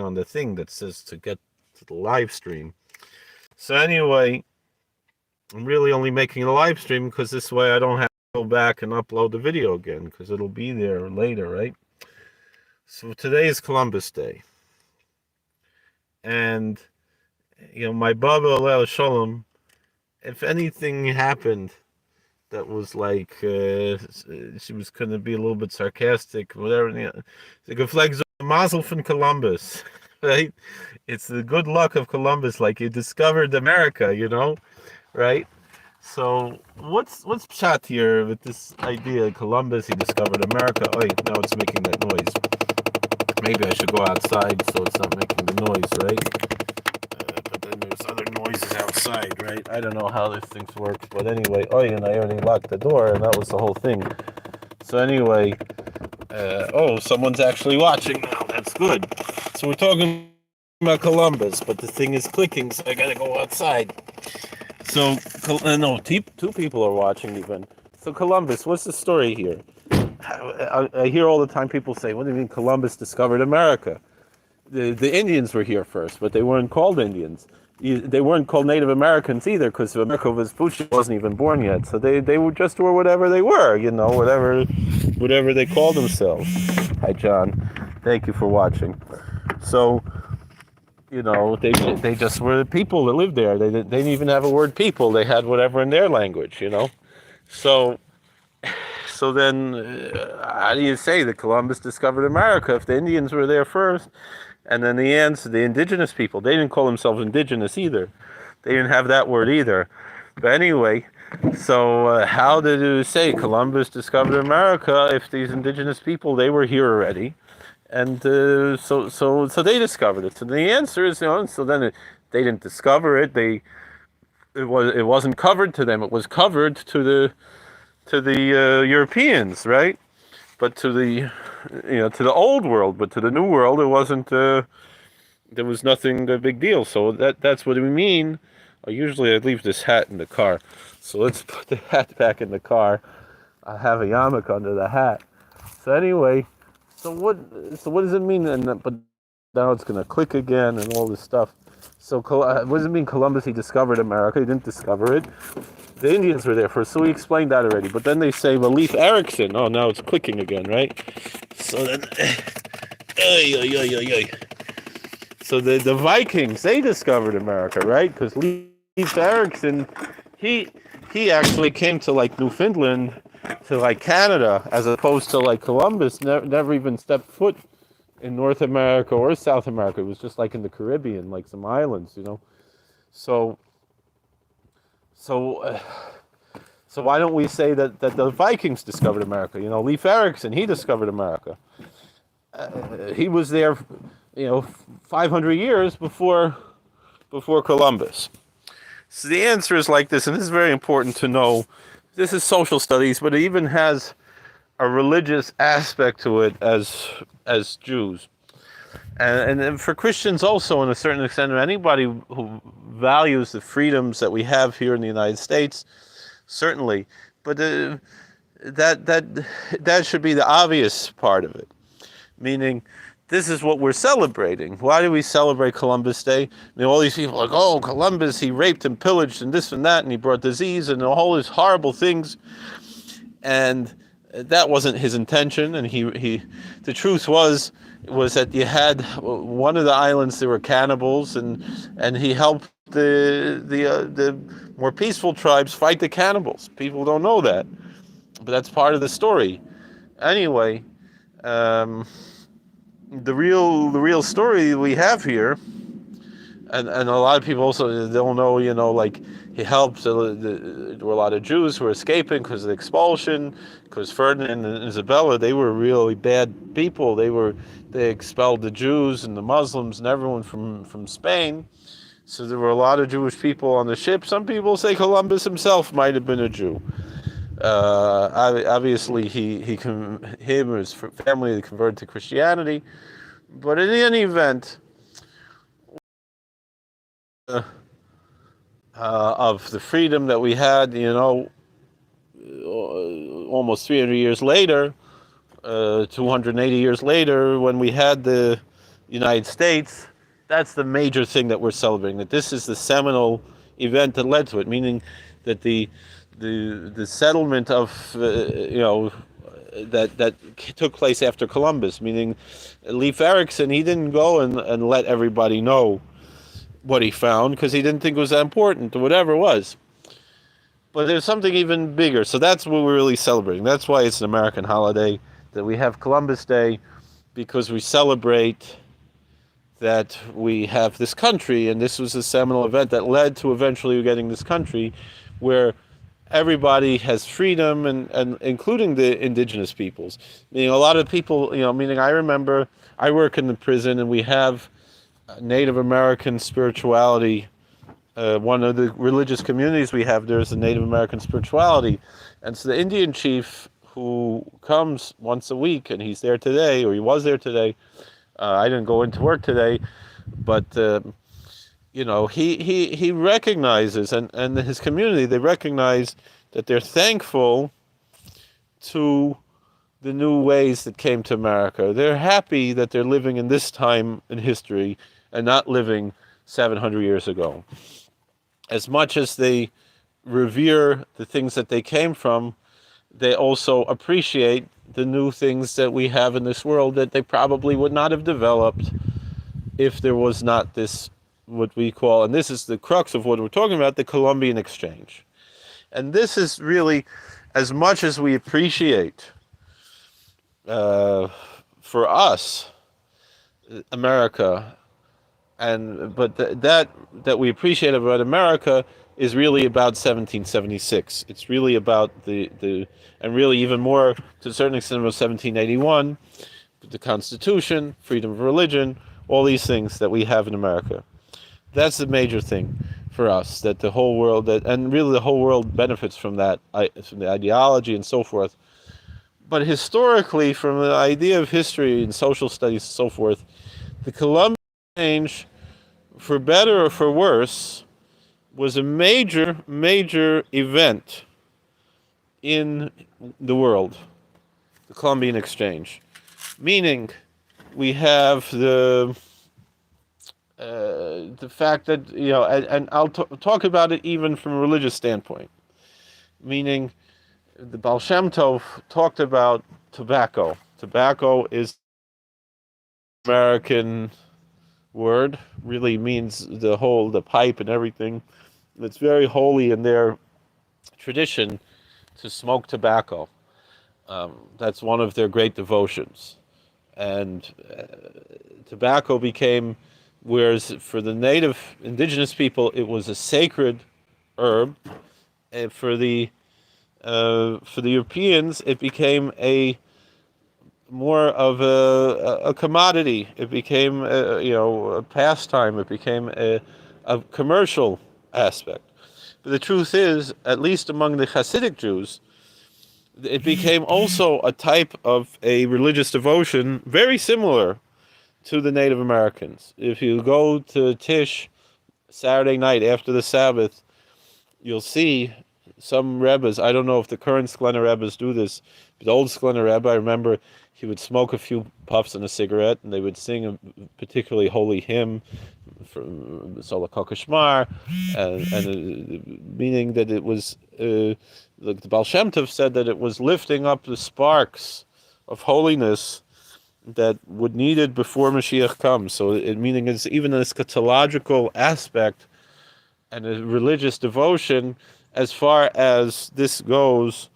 on the thing that says to get to the live stream. So anyway, I'm really only making a live stream because this way I don't have to go back and upload the video again because it'll be there later, right? So today is Columbus Day. And, my Baba Alel Shalom, if anything happened that was like, she was going to be a little bit sarcastic, whatever, the geflex mazel from Columbus, right? It's the good luck of Columbus, like you discovered America, right? So what's pshat here with this idea? Columbus, he discovered America. Oh, now it's making that noise. Maybe I should go outside so it's not making the noise, right? But then there's other noises outside, right? I don't know how this thing works, but anyway, and I already locked the door, and that was the whole thing. So anyway, someone's actually watching now. That's good. So we're talking about Columbus, but the thing is clicking, so I gotta go outside. So, two people are watching even. So Columbus, what's the story here? I hear all the time people say, what do you mean Columbus discovered America? The Indians were here first, but they weren't called Indians. They weren't called Native Americans either, because America Vespucci wasn't even born yet. So they just were whatever they were, whatever they called themselves. Hi, John. Thank you for watching. So, they just were the people that lived there. They didn't even have a word people. They had whatever in their language, So then, how do you say that Columbus discovered America if the Indians were there first? And then the indigenous people, they didn't call themselves indigenous either. They didn't have that word either. But anyway, so how did you say Columbus discovered America if these indigenous people, they were here already? And so they discovered it. So the answer is, so then they didn't discover it. It wasn't covered to them. It was covered to the Europeans, right? But to the old world, but to the new world, it wasn't. There was nothing a big deal. So that's what we mean. Usually I leave this hat in the car, so let's put the hat back in the car. I have a yarmulke under the hat. So anyway, so what does it mean? But now it's gonna click again and all this stuff. So what does it mean? Columbus, he discovered America. He didn't discover it. The Indians were there first, so we explained that already. But then they say, well, Leif Erikson. Oh, now it's clicking again, right? So then, so the Vikings, they discovered America, right? Because Leif Erikson, he actually came to like Newfoundland, to like Canada, as opposed to like Columbus. Never even stepped foot in North America or South America. It was just like in the Caribbean, like some islands, So why don't we say that the Vikings discovered America? Leif Erikson, he discovered America. He was there, 500 years before Columbus. So the answer is like this, and this is very important to know. This is social studies, but it even has a religious aspect to it as Jews. And for Christians also, in a certain extent, or anybody who values the freedoms that we have here in the United States, certainly. But that should be the obvious part of it. Meaning, this is what we're celebrating. Why do we celebrate Columbus Day? All these people are like, oh, Columbus, he raped and pillaged and this and that, and he brought disease and all these horrible things. And that wasn't his intention. And the truth was that you had one of the islands, there were cannibals, and he helped the more peaceful tribes fight the cannibals. People don't know that, but that's part of the story. Anyway, the real story we have here, and a lot of people also don't know, like he helped. There were a lot of Jews who were escaping because of the expulsion, because Ferdinand and Isabella, they were really bad people. They expelled the Jews and the Muslims and everyone from Spain. So there were a lot of Jewish people on the ship. Some people say Columbus himself might have been a Jew. Obviously, him and his family converted to Christianity. But in any event, of the freedom that we had, almost 300 years later, 280 years later, when we had the United States, that's the major thing that we're celebrating. That this is the seminal event that led to it, meaning that the settlement of that took place after Columbus, meaning Leif Erikson, he didn't go and let everybody know what he found because he didn't think it was that important or whatever it was. But there's something even bigger. So that's what we're really celebrating. That's why it's an American holiday, that we have Columbus Day, because we celebrate that we have this country, and this was a seminal event that led to eventually getting this country where everybody has freedom, and including the indigenous peoples. Meaning a lot of people, meaning I remember I work in the prison and we have Native American spirituality. One of the religious communities we have, there's a Native American spirituality. And so the Indian chief who comes once a week, and he's there today, or he was there today. I didn't go into work today, but he recognizes, and his community, they recognize that they're thankful to the new ways that came to America. They're happy that they're living in this time in history and not living 700 years ago. As much as they revere the things that they came from, they also appreciate the new things that we have in this world that they probably would not have developed if there was not this, what we call, and this is the crux of what we're talking about, the Colombian Exchange. And this is really, as much as we appreciate, for us, America, but that we appreciate about America is really about 1776. It's really about and really even more to a certain extent about 1781, the Constitution, freedom of religion, all these things that we have in America. That's the major thing for us, that the whole world, and really the whole world benefits from that, from the ideology and so forth. But historically, from the idea of history and social studies and so forth, the Colombian Exchange, for better or for worse, was a major, major event in the world, the Colombian Exchange. Meaning, we have the fact that, and I'll talk about it even from a religious standpoint. Meaning, the Baal Shem Tov talked about tobacco. Tobacco is American word, really means the pipe and everything. It's very holy in their tradition to smoke tobacco. That's one of their great devotions. And tobacco became, whereas for the native indigenous people, it was a sacred herb, and for the Europeans, it became more of a commodity. It became a pastime. It became a commercial aspect. But the truth is, at least among the Hasidic Jews, it became also a type of a religious devotion very similar to the Native Americans. If you go to Tish Saturday night after the Sabbath, you'll see some Rebbes. I don't know if the current Sklener Rebbes do this, but the old Sklener Rebbe, I remember he would smoke a few puffs and a cigarette, and they would sing a particularly holy hymn from Sola Kokashmar, and meaning that it was, the Baal Shem Tov said that it was lifting up the sparks of holiness that would needed before Mashiach comes. So meaning it's even an eschatological aspect and a religious devotion as far as this goes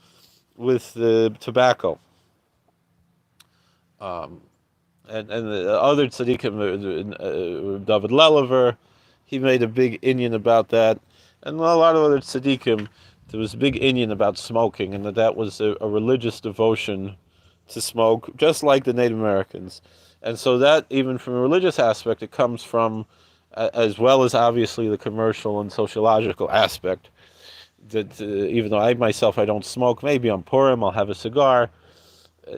with the tobacco. And the other tzaddikim, David Lelever, he made a big inyan about that, and a lot of other tzaddikim, there was a big inyan about smoking, and that was a religious devotion to smoke, just like the Native Americans. And so that, even from a religious aspect, it comes from, as well as obviously the commercial and sociological aspect, that even though I myself, I don't smoke, maybe on Purim I'll have a cigar,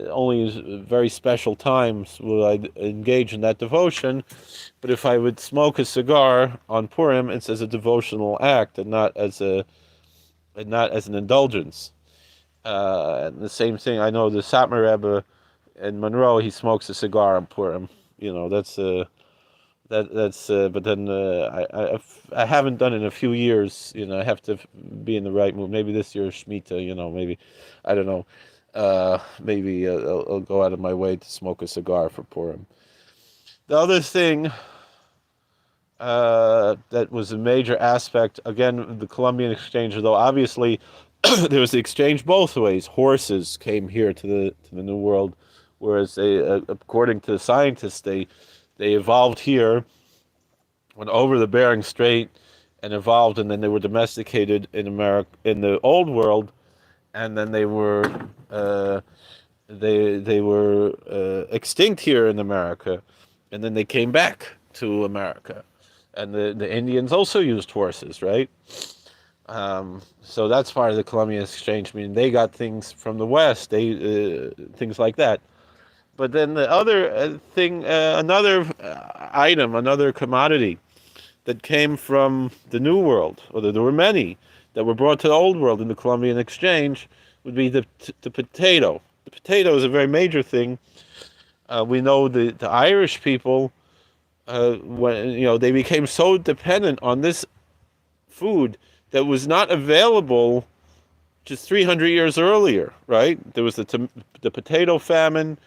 only very special times will I engage in that devotion. But if I would smoke a cigar on Purim, it's as a devotional act and not as an indulgence. And the same thing, I know the Satmar Rebbe in Monroe, he smokes a cigar on Purim. That's that's. But then I haven't done it in a few years. I have to be in the right mood. Maybe this year Shemitah. Maybe I don't know. Maybe I'll go out of my way to smoke a cigar for Purim. The other thing that was a major aspect, again, the Colombian Exchange, though obviously there was the exchange both ways. Horses came here to the New World, whereas according to the scientists, they evolved here, went over the Bering Strait, and evolved, and then they were domesticated in America, in the Old World, and then they were extinct here in America, and then they came back to America, and the Indians also used horses, right? So that's part of the Colombian Exchange. I mean, they got things from the West, things like that. But then the other thing, another item, another commodity that came from the New World, or there were many that were brought to the Old World in the Colombian Exchange, would be the potato. The potato is a very major thing. We know the Irish people, when they became so dependent on this food that was not available just 300 years earlier, right? There was the potato famine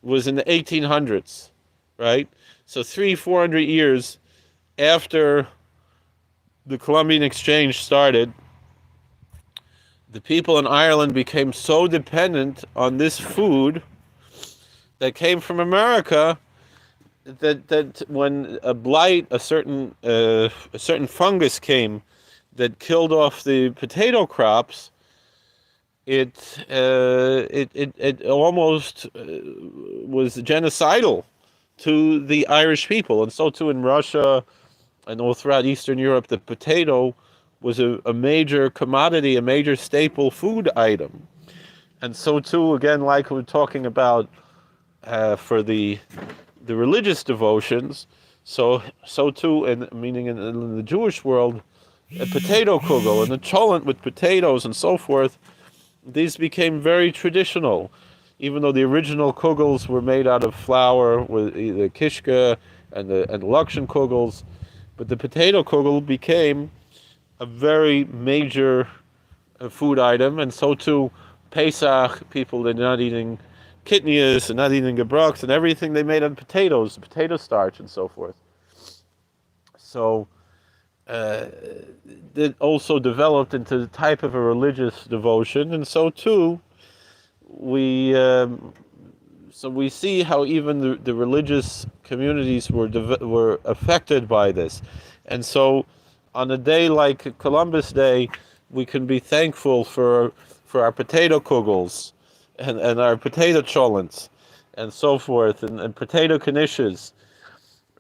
was in the 1800s, right? So 400 years after the Colombian Exchange started, the people in Ireland became so dependent on this food that came from America that when a blight, a certain fungus came that killed off the potato crops, it almost was genocidal to the Irish people, and so too in Russia and all throughout Eastern Europe. The potato was a major commodity, a major staple food item, and so too again, like we're talking about for the religious devotions. So too, meaning in the Jewish world, a potato kugel and a cholent with potatoes and so forth. These became very traditional, even though the original kugels were made out of flour with the kishka and the lakshan kugels, but the potato kugel became a very major food item, and so too Pesach, people, they're not eating kidneys and not eating gebroks and everything they made out of potatoes, potato starch and so forth. So it also developed into the type of a religious devotion, and so too we see how even the religious communities were affected by this, and so on a day like Columbus Day, we can be thankful for our potato kugels and our potato cholents and so forth, and potato knishes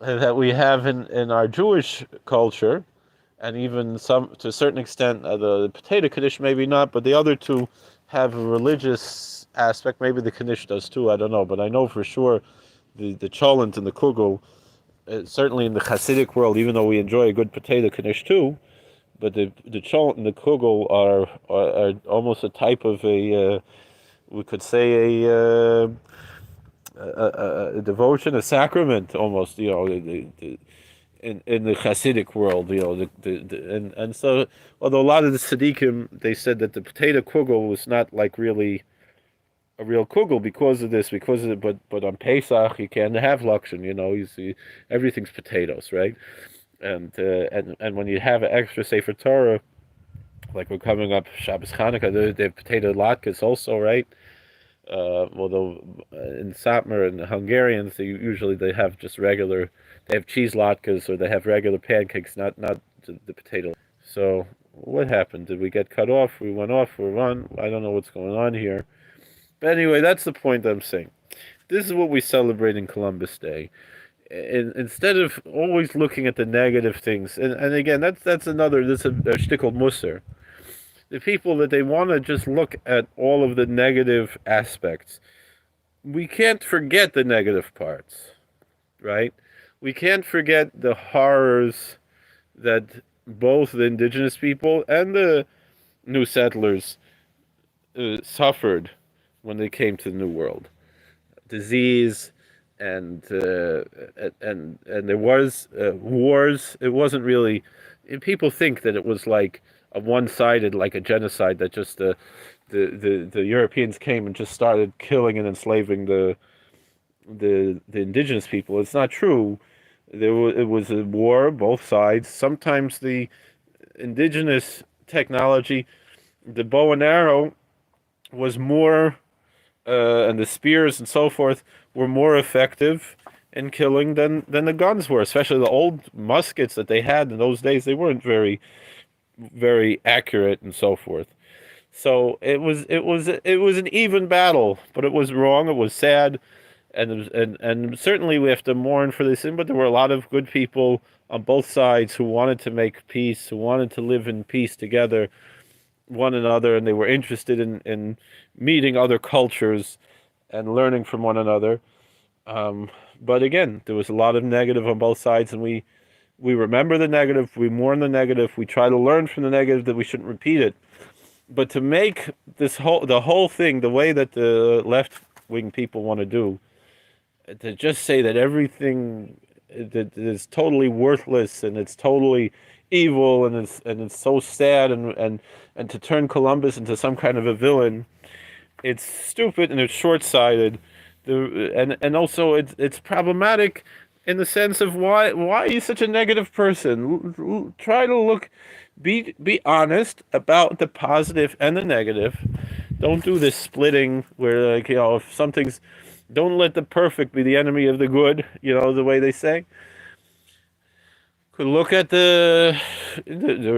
that we have in our Jewish culture, and even some to a certain extent the potato knish maybe not, but the other two have a religious aspect. Maybe the knish does too. I don't know, but I know for sure the cholent and the kugel, certainly in the Hasidic world, even though we enjoy a good potato knish too, but the cholent and the kugel are almost a type of a we could say a devotion, a sacrament almost. In the Hasidic world, and so, although a lot of the tzaddikim, they said that the potato kugel was not like really a real kugel because of this, but on Pesach you can't have lakshan, you see everything's potatoes, right? And when you have an extra Sefer Torah, like we're coming up Shabbos Chanukah, they have potato latkes also, right? Although in Satmar and the Hungarians, they have just regular, they have cheese latkes or they have regular pancakes, not the potato. So what happened? Did we get cut off? We went off. We run. I don't know what's going on here. But anyway, that's the point I'm saying. This is what we celebrate in Columbus Day. Instead of always looking at the negative things, and again, that's another, this is a shtickle musser. The people that they want to just look at all of the negative aspects. We can't forget the negative parts, right? We can't forget the horrors that both the indigenous people and the new settlers suffered when they came to the New World. Disease, and there was wars. It wasn't really. People think that it was like a one-sided, like a genocide, that just the Europeans came and just started killing and enslaving the indigenous people. It's not true. It was a war, both sides. Sometimes the indigenous technology, the bow and arrow, was more, and the spears and so forth were more effective in killing than the guns were. Especially the old muskets that they had in those days, they weren't very accurate and so forth. So it was an even battle, but it was wrong. It was sad, and certainly we have to mourn for this thing. But there were a lot of good people on both sides who wanted to make peace, who wanted to live in peace together, one another, and they were interested in meeting other cultures and learning from one another. But again, there was a lot of negative on both sides, and we remember the negative, we mourn the negative, we try to learn from the negative that we shouldn't repeat it. But to make the whole thing the way that the left wing people want to do, to just say that everything that is totally worthless and it's totally evil and it's so sad, and to turn Columbus into some kind of a villain, it's stupid and it's short-sighted. And also it's problematic in the sense of why are you such a negative person? Try to look, be honest about the positive and the negative. Don't do this splitting where, like, if something's, don't let the perfect be the enemy of the good, the way they say. Could look at the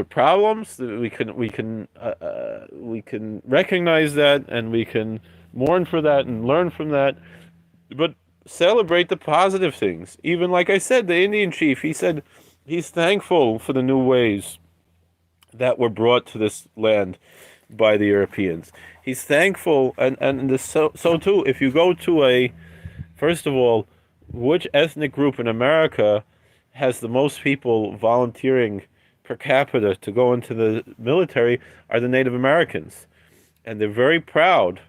problems. We can recognize that, and we can mourn for that and learn from that, but celebrate the positive things. Even, like I said, the Indian chief, he said he's thankful for the new ways that were brought to this land by the Europeans. He's thankful, and so too. If you go to first of all, which ethnic group in America has the most people volunteering per capita to go into the military are the Native Americans. And they're very proud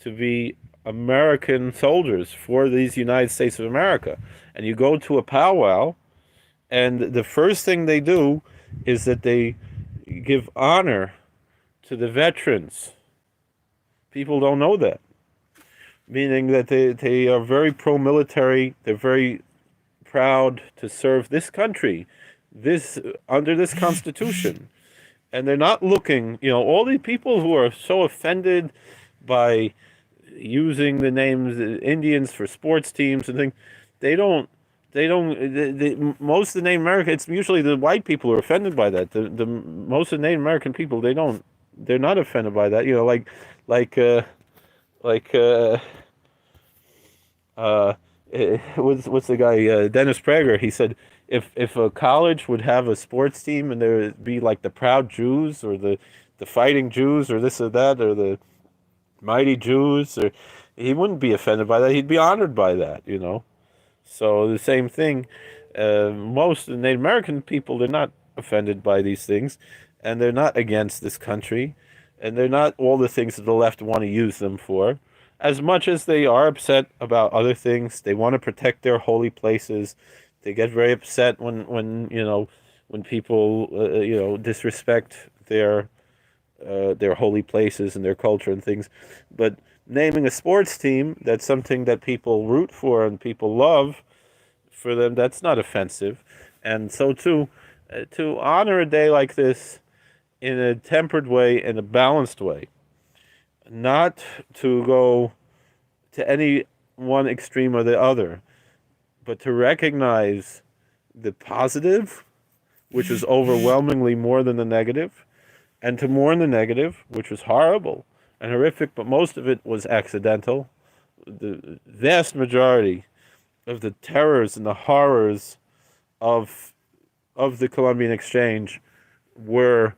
to be American soldiers for these United States of America. And you go to a powwow, and the first thing they do is that they give honor to the veterans. People don't know that. Meaning that they are very pro-military, they're very proud to serve this country, under this Constitution. And they're not looking, all the people who are so offended by using the names Indians for sports teams and things, most of the Native American, it's usually the white people who are offended by that. The most of the Native American people, they're not offended by that. Like what's the guy, Dennis Prager? He said if a college would have a sports team and there would be like the Proud Jews or the Fighting Jews or this or that or the Mighty Jews, or he wouldn't be offended by that. He'd be honored by that. So the same thing. Most of the Native American people, they're not offended by these things, and they're not against this country, and they're not all the things that the left want to use them for. As much as they are upset about other things, they want to protect their holy places. They get very upset when people disrespect their holy places and their culture and things. But naming a sports team, that's something that people root for and people love. For them, that's not offensive. And so too, to honor a day like this in a tempered way, in a balanced way, not to go to any one extreme or the other, but to recognize the positive, which is overwhelmingly more than the negative, and to mourn the negative, which was horrible and horrific, but most of it was accidental. The vast majority of the terrors and the horrors of the Colombian Exchange were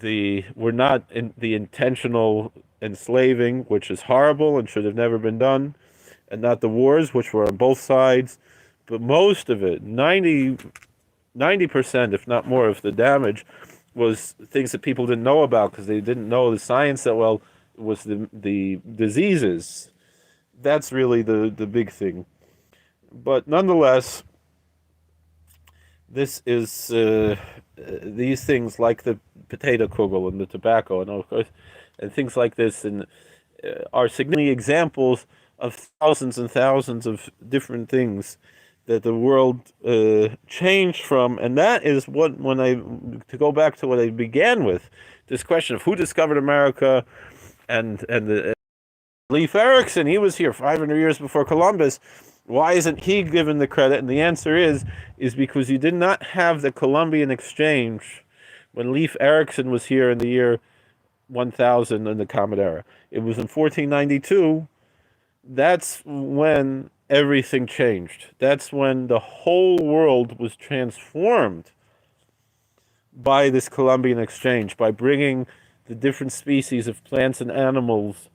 not in the intentional enslaving, which is horrible and should have never been done, and not the wars, which were on both sides, but most of it, 90%, if not more, of the damage was things that people didn't know about because they didn't know the science that well. It was the diseases. That's really the big thing. But nonetheless, this is these things like the potato kugel and the tobacco, and of course, and things like this, and are significant examples of thousands and thousands of different things that the world changed from. And that is what, when I, to go back to what I began with, this question of who discovered America, and the Leif Erikson, he was here 500 years before Columbus. Why isn't he given the credit? And the answer is because you did not have the Colombian Exchange when Leif Erikson was here in the year 1000 in the Common Era. It was in 1492. That's when everything changed. That's when the whole world was transformed by this Colombian Exchange, by bringing the different species of plants and animals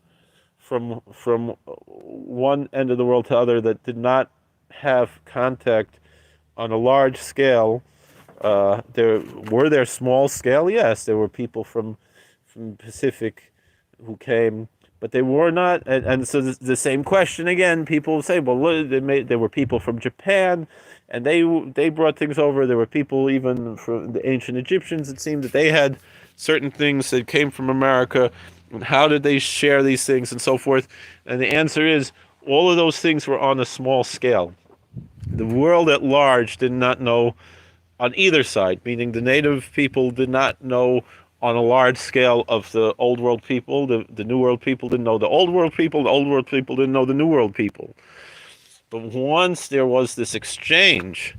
from one end of the world to other that did not have contact on a large scale. There small scale, yes. There were people from Pacific who came, but they were not. And so the same question again. People say, well, there were people from Japan, and they brought things over. There were people even from the ancient Egyptians. It seemed that they had certain things that came from America. And how did they share these things and so forth? And the answer is all of those things were on a small scale. The world at large did not know on either side, meaning the native people did not know on a large scale of the old world people. The new world people didn't know the old world people. The old world people didn't know the new world people. But once there was this exchange,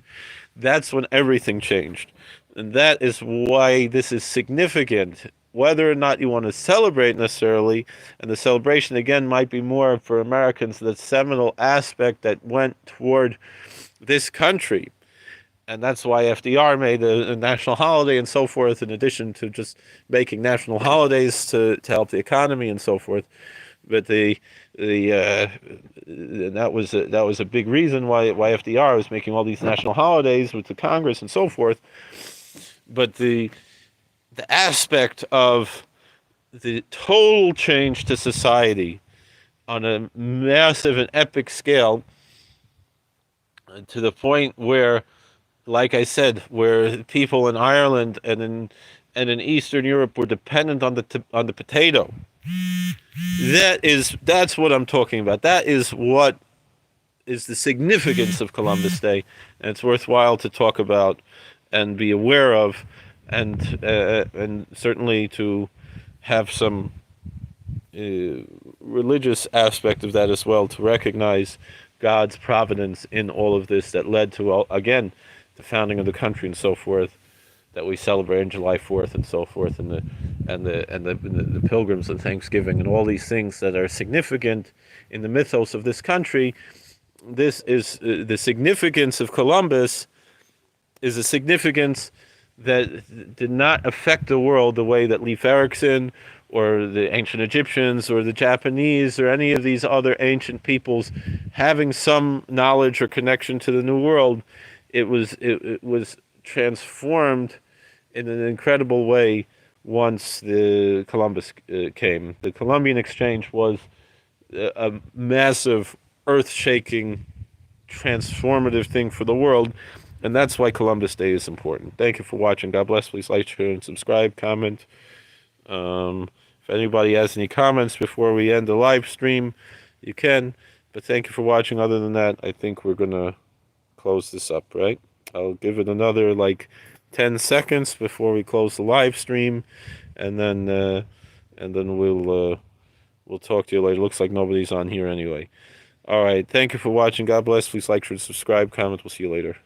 that's when everything changed. And that is why this is significant, whether or not you want to celebrate necessarily. And the celebration, again, might be more for Americans, the seminal aspect that went toward this country. And that's why FDR made a national holiday and so forth, in addition to just making national holidays to help the economy and so forth. But that was a big reason why FDR was making all these national holidays with the Congress and so forth. But the aspect of the total change to society on a massive and epic scale, to the point where, like I said, where people in Ireland and in Eastern Europe were dependent on the potato. That's what I'm talking about. That is what is the significance of Columbus Day, and it's worthwhile to talk about and be aware of, and certainly to have some religious aspect of that as well, to recognize God's providence in all of this that led to, again, the founding of the country and so forth, that we celebrate on July 4th and so forth, and the pilgrims and Thanksgiving and all these things that are significant in the mythos of this country. This is the significance of Columbus is a significance that did not affect the world the way that Leif Erikson or the ancient Egyptians or the Japanese or any of these other ancient peoples having some knowledge or connection to the New World. It was transformed in an incredible way once the Columbus came. The Colombian Exchange was a massive, earth-shaking, transformative thing for the world, and that's why Columbus Day is important. Thank you for watching. God bless. Please like, share, and subscribe. Comment. If anybody has any comments before we end the live stream, you can. But thank you for watching. Other than that, I think we're gonna close this up, right? I'll give it another like 10 seconds before we close the live stream, and then we'll talk to you later. Looks like nobody's on here anyway. All right, thank you for watching. God bless. Please like, share, subscribe, comment. We'll see you later.